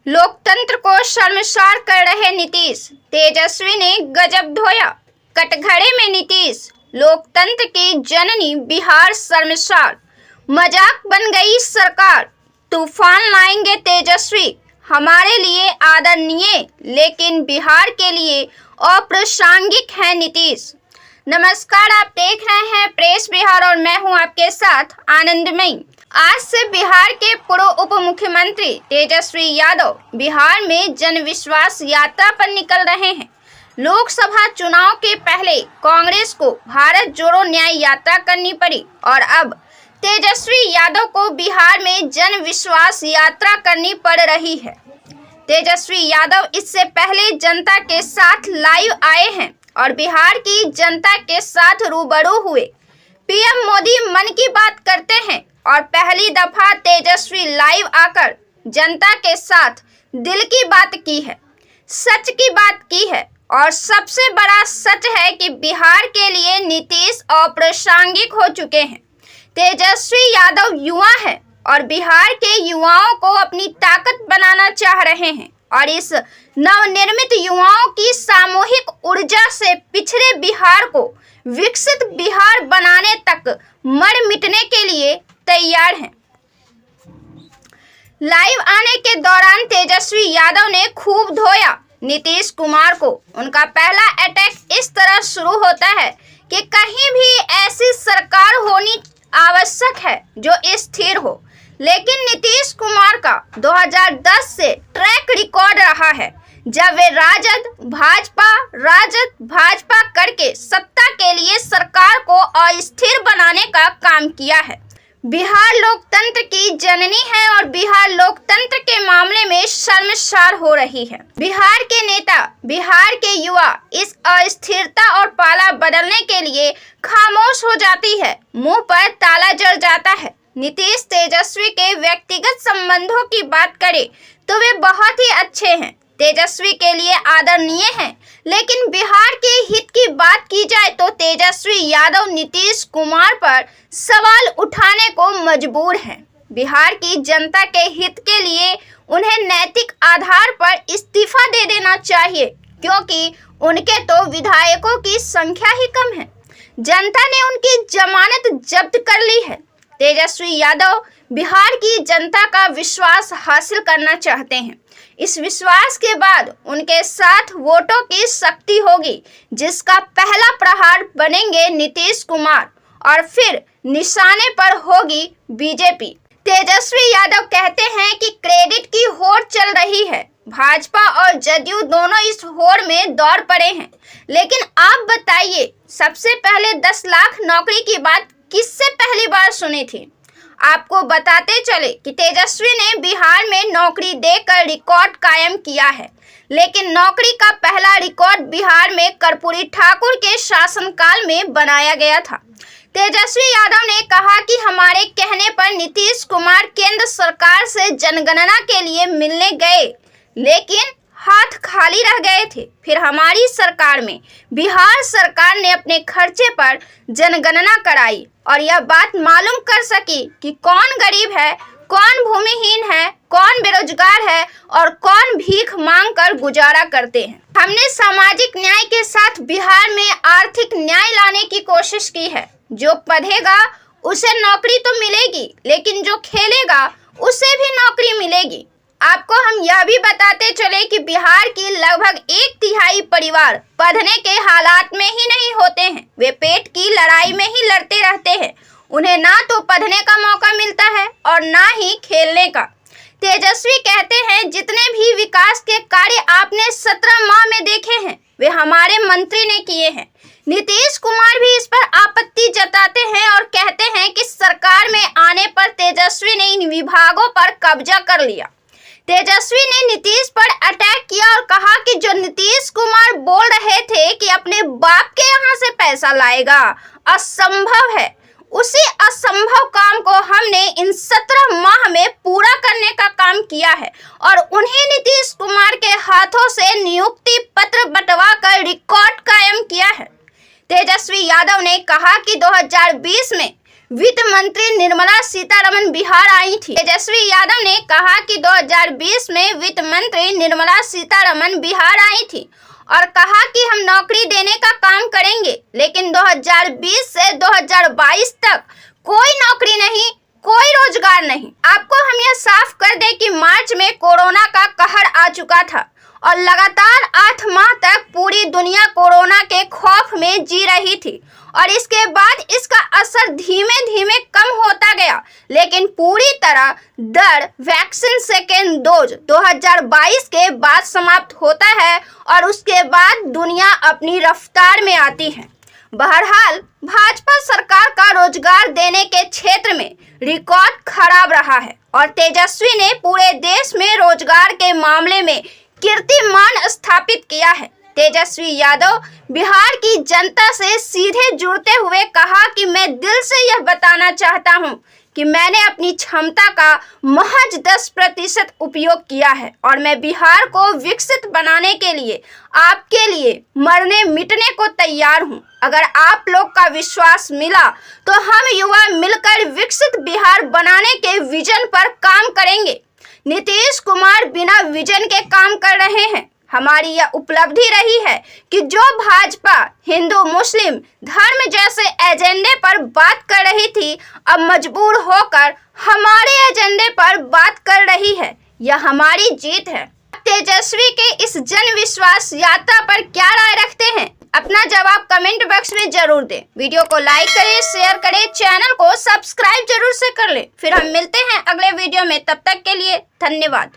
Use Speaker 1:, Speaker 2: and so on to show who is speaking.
Speaker 1: लोकतंत्र को शर्मसार कर रहे नीतीश, तेजस्वी ने गजब धोया। कटघरे में नीतीश, लोकतंत्र की जननी बिहार शर्मसार, मजाक बन गई सरकार। तूफान लाएंगे तेजस्वी, हमारे लिए आदरणीय लेकिन बिहार के लिए अप्रासंगिक है नीतीश। नमस्कार, आप देख रहे हैं प्रेस बिहार और मैं हूं आपके साथ आनंदमयी। आज से बिहार के पूर्व उप मुख्यमंत्री तेजस्वी यादव बिहार में जन विश्वास यात्रा पर निकल रहे हैं। लोकसभा चुनाव के पहले कांग्रेस को भारत जोड़ो न्याय यात्रा करनी पड़ी और अब तेजस्वी यादव को बिहार में जन विश्वास यात्रा करनी पड़ रही है। तेजस्वी यादव इससे पहले जनता के साथ लाइव आए हैं और बिहार की जनता के साथ रूबरू हुए। पीएम मोदी मन की बात करते हैं और पहली दफा तेजस्वी लाइव आकर जनता के साथ दिल की बात की है, सच की बात की है। और सबसे बड़ा सच है कि बिहार के लिए नीतीश अप्रासंगिक हो चुके हैं। तेजस्वी यादव युवा है और बिहार के युवाओं को अपनी ताकत बनाना चाह रहे हैं और इस नवनिर्मित युवाओं की सामूहिक ऊर्जा से पिछड़े बिहार को विकसित बिहार बनाने तक मर मिटने के लिए तैयार हैं। लाइव आने के दौरान तेजस्वी यादव ने खूब धोया नीतीश कुमार को। उनका पहला अटैक इस तरह शुरू होता है कि कहीं भी ऐसी सरकार होनी आवश्यक है जो स्थिर हो, लेकिन नीतीश कुमार का 2010 से ट्रैक रिकॉर्ड रहा है जब वे राजद भाजपा करके सत्ता के लिए सरकार को अस्थिर बनाने का काम किया है। बिहार लोकतंत्र की जननी है और बिहार लोकतंत्र के मामले में शर्मसार हो रही है। बिहार के नेता, बिहार के युवा इस अस्थिरता और पाला बदलने के लिए खामोश हो जाती है, मुंह पर ताला जड़ जाता है। नीतीश तेजस्वी के व्यक्तिगत संबंधों की बात करें तो वे बहुत ही अच्छे हैं, तेजस्वी के लिए आदरणीय हैं, लेकिन बिहार के हित की बात की जाए तो तेजस्वी यादव नीतीश कुमार पर सवाल उठाने को मजबूर हैं। बिहार की जनता के हित के लिए उन्हें नैतिक आधार पर इस्तीफा दे देना चाहिए, क्योंकि उनके तो विधायकों की संख्या ही कम है। जनता ने उनकी जमानत जब्त कर ली है। तेजस्वी यादव बिहार की जनता का विश्वास हासिल करना चाहते हैं। इस विश्वास के बाद उनके साथ वोटों की शक्ति होगी, जिसका पहला प्रहार बनेंगे नीतीश कुमार और फिर निशाने पर होगी बीजेपी। तेजस्वी यादव कहते हैं कि क्रेडिट की होड़ चल रही है। भाजपा और जदयू दोनों इस होड़ में दौड़ पड़े हैं, लेकिन आप बताइए, सबसे पहले 10 लाख नौकरी की बात किससे पहली बार सुनी थी? आपको बताते चले कि तेजस्वी ने बिहार में नौकरी देकर रिकॉर्ड कायम किया है, लेकिन नौकरी का पहला रिकॉर्ड बिहार में कर्पूरी ठाकुर के शासनकाल में बनाया गया था। तेजस्वी यादव ने कहा कि हमारे कहने पर नीतीश कुमार केंद्र सरकार से जनगणना के लिए मिलने गए, लेकिन हाथ खाली रह गए थे। फिर हमारी सरकार में बिहार सरकार ने अपने खर्चे पर जनगणना कराई और यह बात मालूम कर सकी कि कौन गरीब है, कौन भूमिहीन है, कौन बेरोजगार है और कौन भीख मांग कर गुजारा करते हैं। हमने सामाजिक न्याय के साथ बिहार में आर्थिक न्याय लाने की कोशिश की है। जो पढ़ेगा उसे नौकरी तो मिलेगी, लेकिन जो खेलेगा उसे भी नौकरी मिलेगी। आपको हम यह भी बताते चले कि बिहार की लगभग 1/3 परिवार पढ़ने के हालात में ही नहीं होते हैं। वे पेट की लड़ाई में ही लड़ते रहते हैं। उन्हें ना तो पढ़ने का मौका मिलता है और ना ही खेलने का। तेजस्वी कहते हैं, जितने भी विकास के कार्य आपने 17 माह में देखे हैं वे हमारे मंत्री ने किए हैं। नीतीश कुमार भी इस पर आपत्ति जताते हैं और कहते हैं कि सरकार में आने पर तेजस्वी ने इन विभागों पर कब्जा कर लिया। तेजस्वी ने नीतीश पर अटैक किया और कहा कि जो नीतीश कुमार बोल रहे थे कि अपने बाप के यहाँ से पैसा लाएगा, असंभव है। उसी असंभव काम को हमने इन 17 माह में पूरा करने का काम किया है और उन्हीं नीतीश कुमार के हाथों से नियुक्ति पत्र बंटवा कर रिकॉर्ड कायम किया है। तेजस्वी यादव ने कहा कि 2020 में वित्त मंत्री निर्मला सीतारमण बिहार आई थी। तेजस्वी यादव ने कहा कि 2020 में वित्त मंत्री निर्मला सीतारमण बिहार आई थी और कहा कि हम नौकरी देने का काम करेंगे, लेकिन 2020 से 2022 तक कोई नौकरी नहीं, कोई रोजगार नहीं। आपको हम यह साफ कर दें कि मार्च में कोरोना का कहर आ चुका था और लगातार 8 माह तक पूरी दुनिया कोरोना के खौफ में जी रही थी और इसके बाद इसका असर धीमे धीमे कम होता गया, लेकिन पूरी तरह दर वैक्सीन सेकेंड डोज 2022 के बाद समाप्त होता है और उसके बाद दुनिया अपनी रफ्तार में आती है। बहरहाल भाजपा सरकार का रोजगार देने के क्षेत्र में रिकॉर्ड खराब रहा है और तेजस्वी ने पूरे देश में रोजगार के मामले में कीर्तिमान स्थापित किया है। तेजस्वी यादव बिहार की जनता से सीधे जुड़ते हुए कहा कि मैं दिल से यह बताना चाहता हूं कि मैंने अपनी क्षमता का महज 10% उपयोग किया है और मैं बिहार को विकसित बनाने के लिए आपके लिए मरने मिटने को तैयार हूं। अगर आप लोग का विश्वास मिला तो हम युवा मिलकर विकसित बिहार बनाने के विजन पर काम करेंगे। नीतीश कुमार बिना विजन के काम कर रहे हैं। हमारी यह उपलब्धि रही है कि जो भाजपा हिंदू मुस्लिम धर्म जैसे एजेंडे पर बात कर रही थी, अब मजबूर होकर हमारे एजेंडे पर बात कर रही है। यह हमारी जीत है। तेजस्वी के इस जन विश्वास यात्रा पर क्या राय रखते हैं? अपना जवाब कमेंट बॉक्स में जरूर दें। वीडियो को लाइक करें, शेयर करें, चैनल को सब्सक्राइब जरूर से कर लें। फिर हम मिलते हैं अगले वीडियो में, तब तक के लिए धन्यवाद।